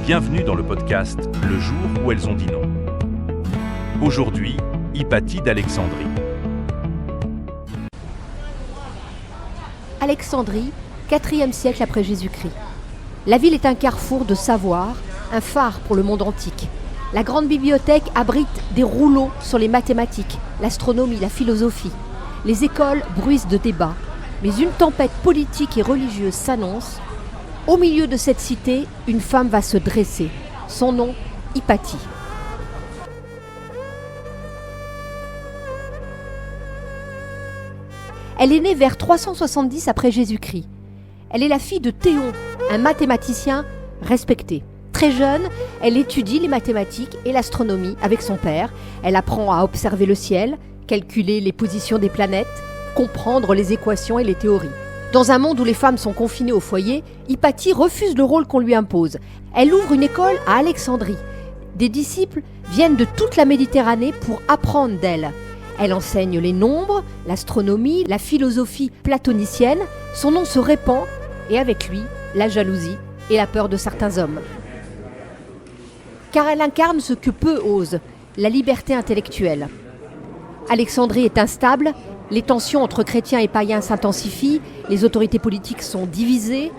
Bienvenue dans le podcast Le jour où elles ont dit non. Aujourd'hui, Hypatie d'Alexandrie. Alexandrie, 4e siècle après Jésus-Christ. La ville est un carrefour de savoir, un phare pour le monde antique. La grande bibliothèque abrite des rouleaux sur les mathématiques, l'astronomie, la philosophie. Les écoles bruissent de débats. Mais une tempête politique et religieuse s'annonce. Au milieu de cette cité, une femme va se dresser. Son nom, Hypatie. Elle est née vers 370 après Jésus-Christ. Elle est la fille de Théon, un mathématicien respecté. Très jeune, elle étudie les mathématiques et l'astronomie avec son père. Elle apprend à observer le ciel, calculer les positions des planètes, comprendre les équations et les théories. Dans un monde où les femmes sont confinées au foyer, Hypatie refuse le rôle qu'on lui impose. Elle ouvre une école à Alexandrie. Des disciples viennent de toute la Méditerranée pour apprendre d'elle. Elle enseigne les nombres, l'astronomie, la philosophie platonicienne. Son nom se répand et avec lui, la jalousie et la peur de certains hommes. Car elle incarne ce que peu osent, la liberté intellectuelle. Alexandrie est instable. Les tensions entre chrétiens et païens s'intensifient, les autorités politiques sont divisées.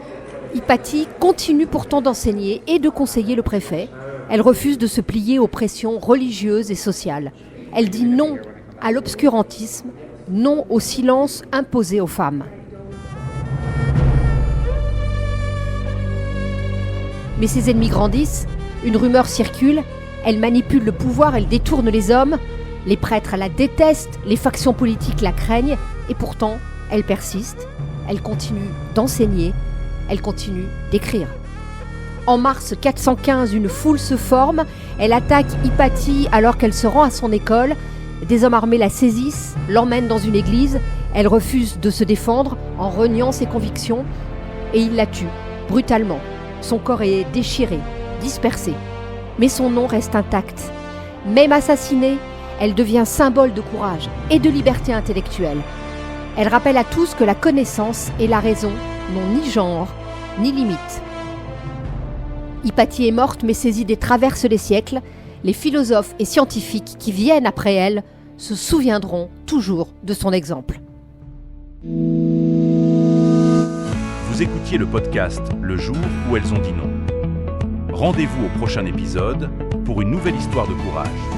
Hypatie continue pourtant d'enseigner et de conseiller le préfet. Elle refuse de se plier aux pressions religieuses et sociales. Elle dit non à l'obscurantisme, non au silence imposé aux femmes. Mais ses ennemis grandissent, une rumeur circule, elle manipule le pouvoir, elle détourne les hommes. Les prêtres la détestent, les factions politiques la craignent, et pourtant, elle persiste, elle continue d'enseigner, elle continue d'écrire. En mars 415, une foule se forme, elle attaque Hypatie alors qu'elle se rend à son école. Des hommes armés la saisissent, l'emmènent dans une église, elle refuse de se défendre en reniant ses convictions, et ils la tuent, brutalement. Son corps est déchiré, dispersé, mais son nom reste intact. Même assassinée, elle devient symbole de courage et de liberté intellectuelle. Elle rappelle à tous que la connaissance et la raison n'ont ni genre, ni limite. Hypatie est morte, mais ses idées traversent les siècles. Les philosophes et scientifiques qui viennent après elle se souviendront toujours de son exemple. Vous écoutiez le podcast Le jour où elles ont dit non. Rendez-vous au prochain épisode pour une nouvelle histoire de courage.